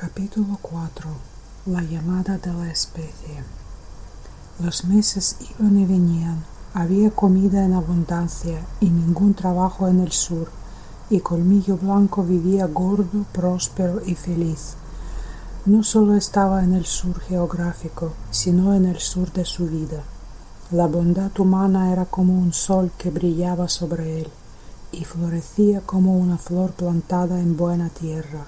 Capítulo 4. La llamada de la especie. Los meses iban y venían, había comida en abundancia y ningún trabajo en el sur, y Colmillo Blanco vivía gordo, próspero y feliz. No solo estaba en el sur geográfico, sino en el sur de su vida. La bondad humana era como un sol que brillaba sobre él, y florecía como una flor plantada en buena tierra.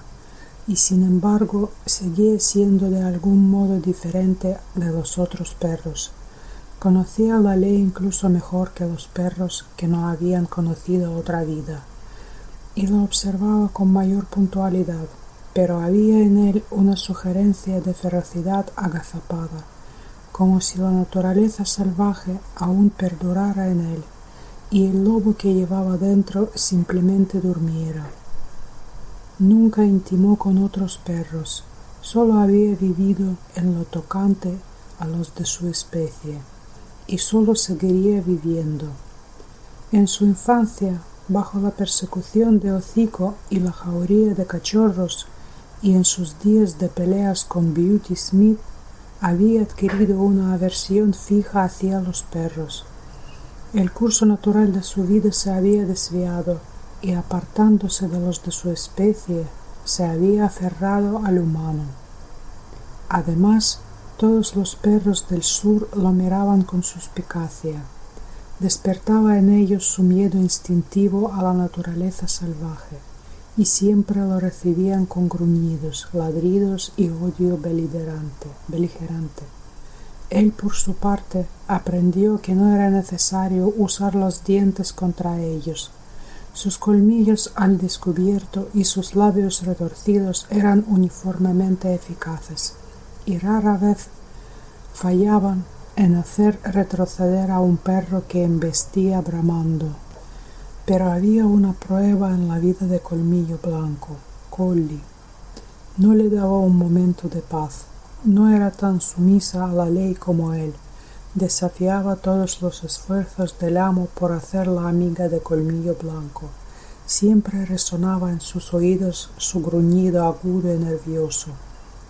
Y sin embargo seguía siendo de algún modo diferente de los otros perros. Conocía la ley incluso mejor que los perros que no habían conocido otra vida, y la observaba con mayor puntualidad, pero había en él una sugerencia de ferocidad agazapada, como si la naturaleza salvaje aún perdurara en él, y el lobo que llevaba dentro simplemente durmiera. Nunca intimó con otros perros, solo había vivido en lo tocante a los de su especie, y solo seguiría viviendo. En su infancia, bajo la persecución de Hocico y la jauría de Cachorros, y en sus días de peleas con Beauty Smith, había adquirido una aversión fija hacia los perros. El curso natural de su vida se había desviado, y apartándose de los de su especie, se había aferrado al humano. Además, todos los perros del sur lo miraban con suspicacia. Despertaba en ellos su miedo instintivo a la naturaleza salvaje, y siempre lo recibían con gruñidos, ladridos y odio beligerante. Él, por su parte, aprendió que no era necesario usar los dientes contra ellos. Sus colmillos al descubierto y sus labios retorcidos eran uniformemente eficaces, y rara vez fallaban en hacer retroceder a un perro que embestía bramando. Pero había una prueba en la vida de Colmillo Blanco, Collie. No le daba un momento de paz, no era tan sumisa a la ley como él. Desafiaba todos los esfuerzos del amo por hacerla amiga de Colmillo Blanco. Siempre resonaba en sus oídos su gruñido agudo y nervioso.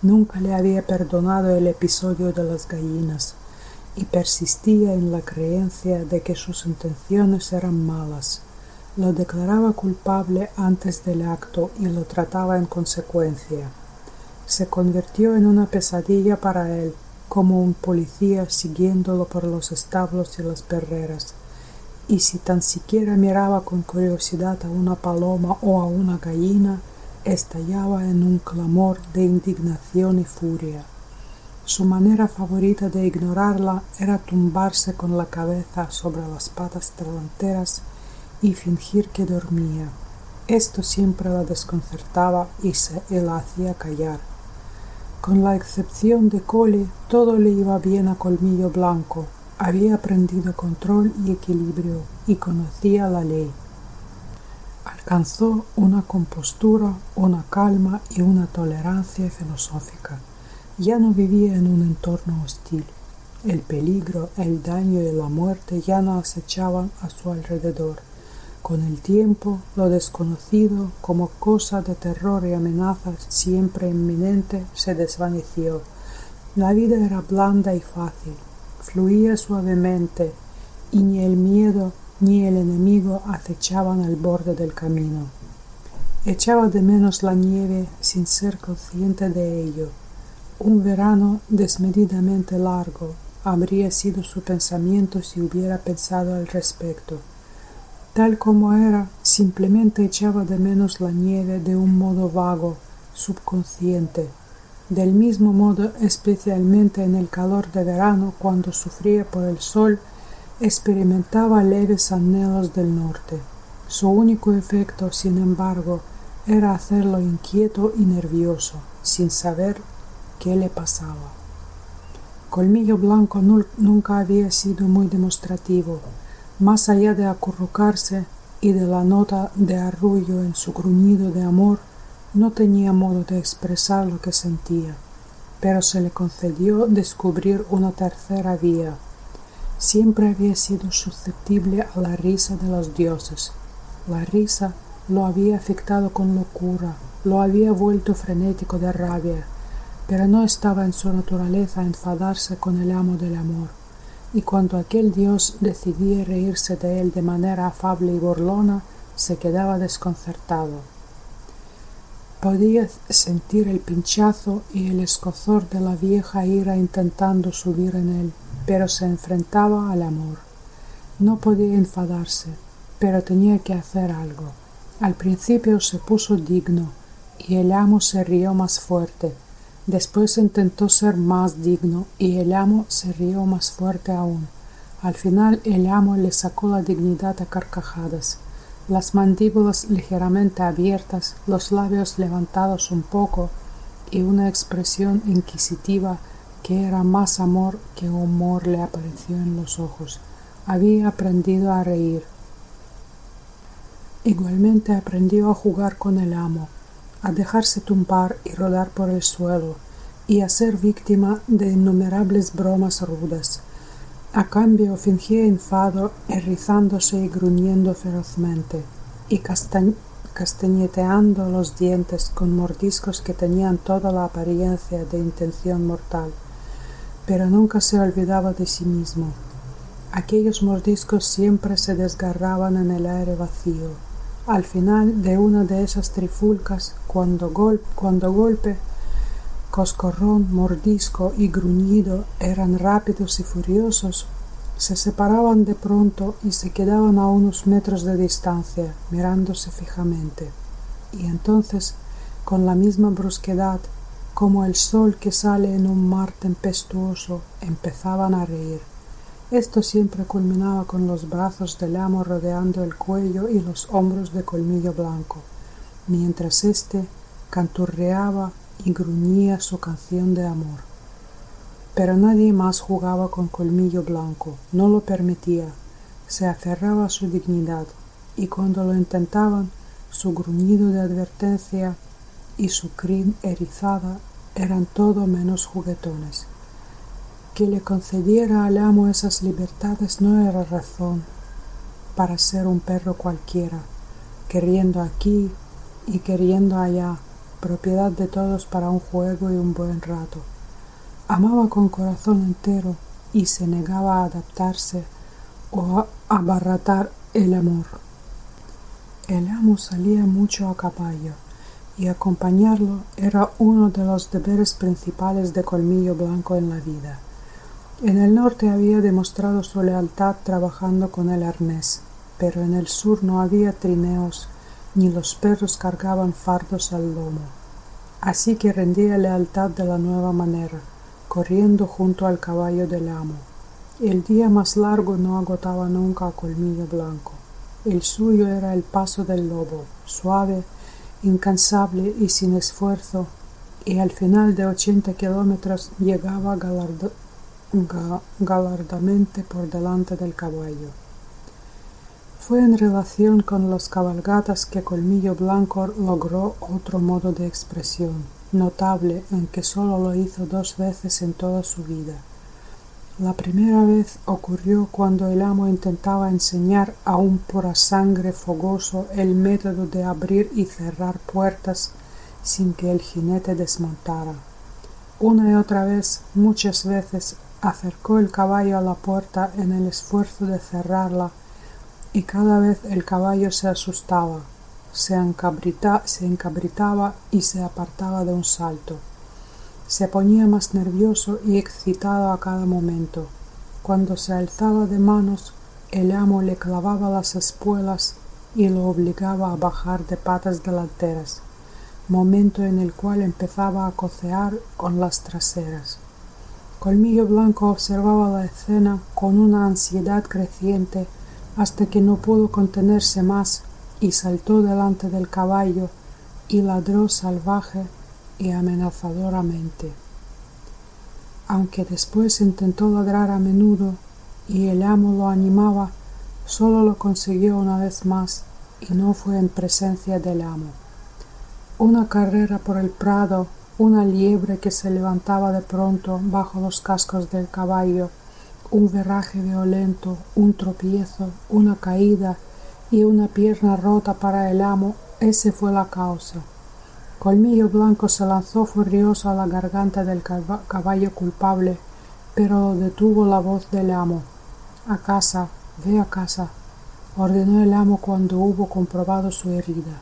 Nunca le había perdonado el episodio de las gallinas, y persistía en la creencia de que sus intenciones eran malas. Lo declaraba culpable antes del acto y lo trataba en consecuencia. Se convirtió en una pesadilla para él, como un policía siguiéndolo por los establos y las perreras, y si tan siquiera miraba con curiosidad a una paloma o a una gallina, estallaba en un clamor de indignación y furia. Su manera favorita de ignorarla era tumbarse con la cabeza sobre las patas delanteras y fingir que dormía. Esto siempre la desconcertaba y la hacía callar. Con la excepción de Collie, todo le iba bien a Colmillo Blanco. Había aprendido control y equilibrio y conocía la ley. Alcanzó una compostura, una calma y una tolerancia filosófica. Ya no vivía en un entorno hostil. El peligro, el daño y la muerte ya no acechaban a su alrededor. Con el tiempo, lo desconocido, como cosa de terror y amenazas siempre inminente, se desvaneció. La vida era blanda y fácil, fluía suavemente, y ni el miedo ni el enemigo acechaban al borde del camino. Echaba de menos la nieve sin ser consciente de ello. Un verano desmedidamente largo habría sido su pensamiento si hubiera pensado al respecto. Tal como era, simplemente echaba de menos la nieve de un modo vago, subconsciente. Del mismo modo, especialmente en el calor de verano, cuando sufría por el sol, experimentaba leves anhelos del norte. Su único efecto, sin embargo, era hacerlo inquieto y nervioso, sin saber qué le pasaba. Colmillo Blanco nunca había sido muy demostrativo. Más allá de acurrucarse y de la nota de arrullo en su gruñido de amor, no tenía modo de expresar lo que sentía, pero se le concedió descubrir una tercera vía. Siempre había sido susceptible a la risa de los dioses. La risa lo había afectado con locura, lo había vuelto frenético de rabia, pero no estaba en su naturaleza enfadarse con el amo del amor, y cuando aquel dios decidía reírse de él de manera afable y burlona, se quedaba desconcertado. Podía sentir el pinchazo y el escozor de la vieja ira intentando subir en él, pero se enfrentaba al amor. No podía enfadarse, pero tenía que hacer algo. Al principio se puso digno, y el amo se rió más fuerte. Después intentó ser más digno, y el amo se rió más fuerte aún. Al final el amo le sacó la dignidad a carcajadas, las mandíbulas ligeramente abiertas, los labios levantados un poco, y una expresión inquisitiva que era más amor que humor le apareció en los ojos. Había aprendido a reír. Igualmente aprendió a jugar con el amo, a dejarse tumbar y rodar por el suelo, y a ser víctima de innumerables bromas rudas. A cambio fingía enfado, errizándose y gruñendo ferozmente, y castañeteando los dientes con mordiscos que tenían toda la apariencia de intención mortal. Pero nunca se olvidaba de sí mismo. Aquellos mordiscos siempre se desgarraban en el aire vacío. Al final de una de esas trifulcas, cuando golpe, coscorrón, mordisco y gruñido eran rápidos y furiosos, se separaban de pronto y se quedaban a unos metros de distancia, mirándose fijamente. Y entonces, con la misma brusquedad, como el sol que sale en un mar tempestuoso, empezaban a reír. Esto siempre culminaba con los brazos del amo rodeando el cuello y los hombros de Colmillo Blanco, mientras éste canturreaba y gruñía su canción de amor. Pero nadie más jugaba con Colmillo Blanco, no lo permitía, se aferraba a su dignidad, y cuando lo intentaban, su gruñido de advertencia y su crin erizada eran todo menos juguetones. Que le concediera al amo esas libertades no era razón para ser un perro cualquiera, queriendo aquí y queriendo allá, propiedad de todos para un juego y un buen rato. Amaba con corazón entero y se negaba a adaptarse o a abarrotar el amor. El amo salía mucho a caballo, y acompañarlo era uno de los deberes principales de Colmillo Blanco en la vida. En el norte había demostrado su lealtad trabajando con el arnés, pero en el sur no había trineos, ni los perros cargaban fardos al lomo. Así que rendía lealtad de la nueva manera, corriendo junto al caballo del amo. El día más largo no agotaba nunca a Colmillo Blanco. El suyo era el paso del lobo, suave, incansable y sin esfuerzo, y al final de 80 kilómetros llegaba galardamente por delante del caballo. Fue en relación con las cabalgatas que Colmillo Blanco logró otro modo de expresión, notable en que sólo lo hizo 2 veces en toda su vida. La primera vez ocurrió cuando el amo intentaba enseñar a un purasangre fogoso el método de abrir y cerrar puertas sin que el jinete desmontara. Una y otra vez, muchas veces, acercó el caballo a la puerta en el esfuerzo de cerrarla, y cada vez el caballo se asustaba, se encabritaba y se apartaba de un salto. Se ponía más nervioso y excitado a cada momento. Cuando se alzaba de manos, el amo le clavaba las espuelas y lo obligaba a bajar de patas delanteras, momento en el cual empezaba a cocear con las traseras. Colmillo Blanco observaba la escena con una ansiedad creciente hasta que no pudo contenerse más y saltó delante del caballo y ladró salvaje y amenazadoramente. Aunque después intentó ladrar a menudo y el amo lo animaba, solo lo consiguió una vez más y no fue en presencia del amo. Una carrera por el prado, una liebre que se levantaba de pronto bajo los cascos del caballo, un veraje violento, un tropiezo, una caída y una pierna rota para el amo, esa fue la causa. Colmillo Blanco se lanzó furioso a la garganta del caballo culpable, pero lo detuvo la voz del amo. «A casa, ve a casa», ordenó el amo cuando hubo comprobado su herida.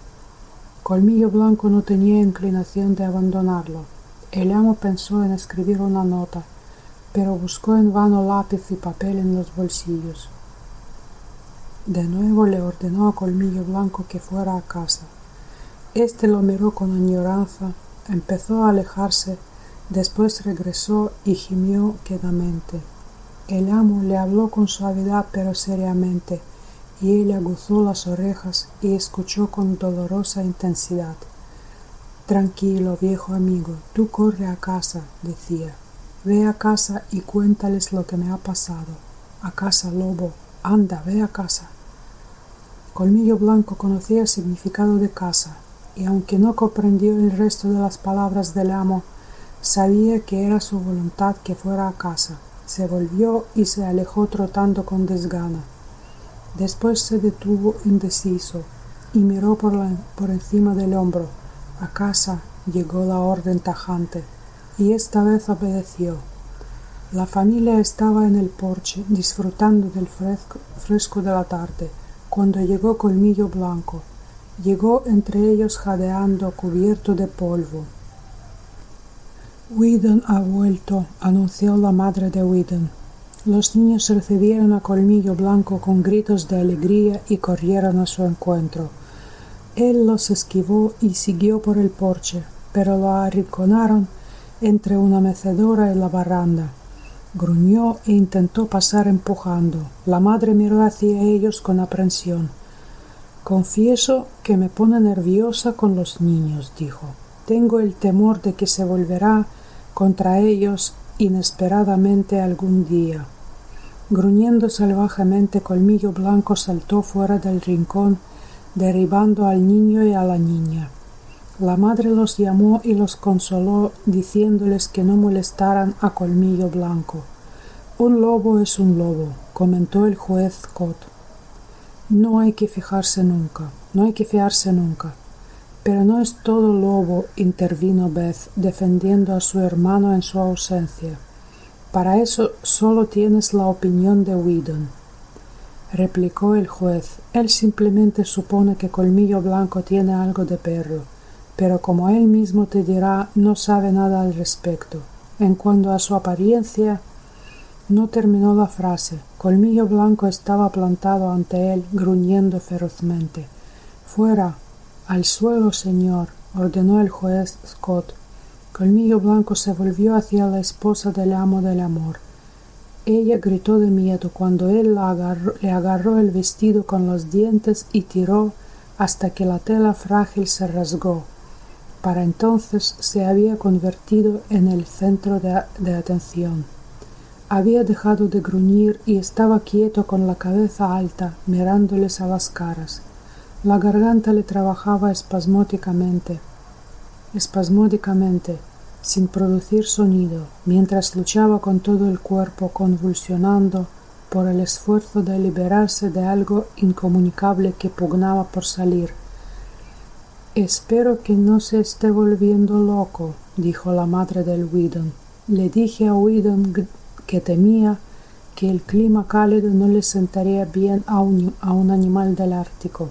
Colmillo Blanco no tenía inclinación de abandonarlo. El amo pensó en escribir una nota, pero buscó en vano lápiz y papel en los bolsillos. De nuevo le ordenó a Colmillo Blanco que fuera a casa. Este lo miró con añoranza, empezó a alejarse, después regresó y gimió quedamente. El amo le habló con suavidad pero seriamente, y él aguzó las orejas y escuchó con dolorosa intensidad. «Tranquilo, viejo amigo, tú corre a casa», decía. «Ve a casa y cuéntales lo que me ha pasado. A casa, lobo, anda, ve a casa». Colmillo Blanco conocía el significado de casa, y aunque no comprendió el resto de las palabras del amo, sabía que era su voluntad que fuera a casa. Se volvió y se alejó trotando con desgana. Después se detuvo indeciso y miró por encima del hombro. «A casa», llegó la orden tajante, y esta vez obedeció. La familia estaba en el porche, disfrutando del fresco de la tarde, cuando llegó Colmillo Blanco. Llegó entre ellos jadeando, cubierto de polvo. «Weedon ha vuelto», anunció la madre de Weedon. Los niños recibieron a Colmillo Blanco con gritos de alegría y corrieron a su encuentro. Él los esquivó y siguió por el porche, pero lo arrinconaron entre una mecedora y la baranda. Gruñó e intentó pasar empujando. La madre miró hacia ellos con aprensión. «Confieso que me pone nerviosa con los niños», dijo. «Tengo el temor de que se volverá contra ellos inesperadamente algún día». Gruñendo salvajemente, Colmillo Blanco saltó fuera del rincón, derribando al niño y a la niña. La madre los llamó y los consoló, diciéndoles que no molestaran a Colmillo Blanco. «Un lobo es un lobo», comentó el juez Scott. «No hay que fiarse nunca. Pero no es todo lobo», intervino Beth, defendiendo a su hermano en su ausencia. «Para eso solo tienes la opinión de Weedon», replicó el juez. «Él simplemente supone que Colmillo Blanco tiene algo de perro, pero como él mismo te dirá, no sabe nada al respecto. En cuanto a su apariencia…» No terminó la frase. Colmillo Blanco estaba plantado ante él, gruñendo ferozmente. «Fuera, al suelo, señor», ordenó el juez Scott. Colmillo Blanco se volvió hacia la esposa del amo del amor. Ella gritó de miedo cuando él le agarró el vestido con los dientes y tiró hasta que la tela frágil se rasgó. Para entonces se había convertido en el centro de atención. Había dejado de gruñir y estaba quieto con la cabeza alta, mirándoles a las caras. La garganta le trabajaba espasmódicamente, sin producir sonido, mientras luchaba con todo el cuerpo, convulsionando por el esfuerzo de liberarse de algo incomunicable que pugnaba por salir. «Espero que no se esté volviendo loco», dijo la madre del Weedon. «Le dije a Weedon que temía que el clima cálido no le sentaría bien a un animal del Ártico».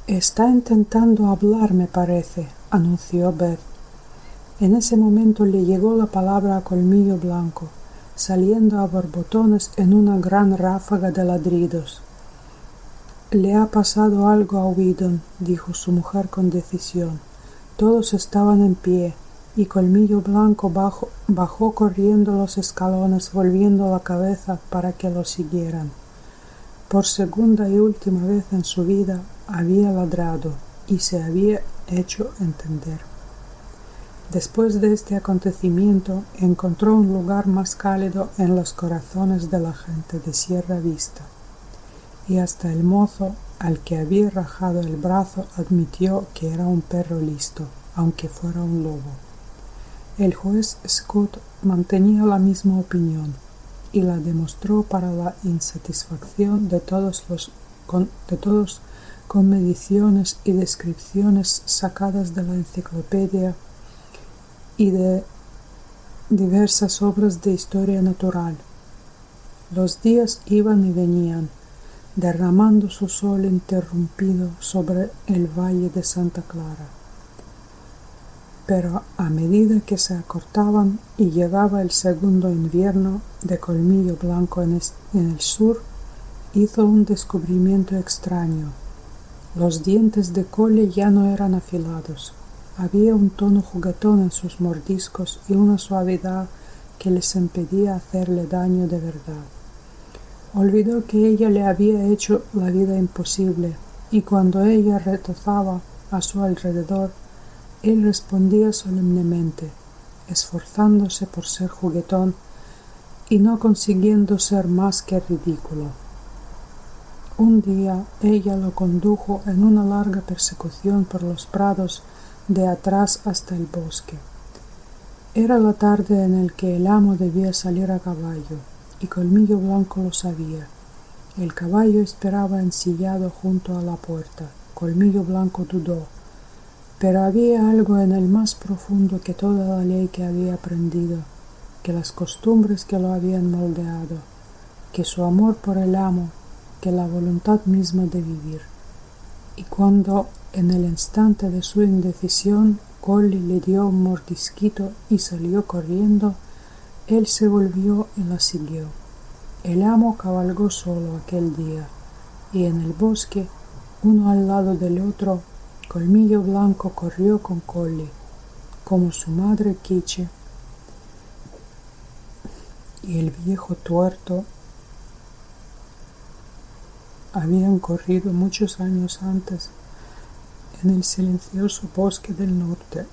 «Está intentando hablar, me parece», anunció Beth. En ese momento le llegó la palabra a Colmillo Blanco, saliendo a borbotones en una gran ráfaga de ladridos. «Le ha pasado algo a Weedon», dijo su mujer con decisión. Todos estaban en pie, y Colmillo Blanco bajó corriendo los escalones, volviendo la cabeza para que lo siguieran. Por segunda y última vez en su vida había ladrado y se había hecho entender. Después de este acontecimiento encontró un lugar más cálido en los corazones de la gente de Sierra Vista, y hasta el mozo al que había rajado el brazo admitió que era un perro listo, aunque fuera un lobo. El juez Scott mantenía la misma opinión y la demostró para la insatisfacción de todos con mediciones y descripciones sacadas de la enciclopedia y de diversas obras de historia natural. Los días iban y venían, derramando su sol interrumpido sobre el valle de Santa Clara. Pero a medida que se acortaban y llegaba el segundo invierno de Colmillo Blanco en el sur, hizo un descubrimiento extraño. Los dientes de Collie ya no eran afilados. Había un tono juguetón en sus mordiscos y una suavidad que les impedía hacerle daño de verdad. Olvidó que ella le había hecho la vida imposible, y cuando ella retozaba a su alrededor, él respondía solemnemente, esforzándose por ser juguetón y no consiguiendo ser más que ridículo. Un día ella lo condujo en una larga persecución por los prados de atrás hasta el bosque. Era la tarde en la que el amo debía salir a caballo, y Colmillo Blanco lo sabía. El caballo esperaba ensillado junto a la puerta. Colmillo Blanco dudó, pero había algo en él más profundo que toda la ley que había aprendido, que las costumbres que lo habían moldeado, que su amor por el amo, que la voluntad misma de vivir. Y cuando, en el instante de su indecisión, Collie le dio un mordisquito y salió corriendo, él se volvió y la siguió. El amo cabalgó solo aquel día, y en el bosque, uno al lado del otro, Colmillo Blanco corrió con Collie, como su madre Quiche y el viejo tuerto habían corrido muchos años antes en el silencioso bosque del norte.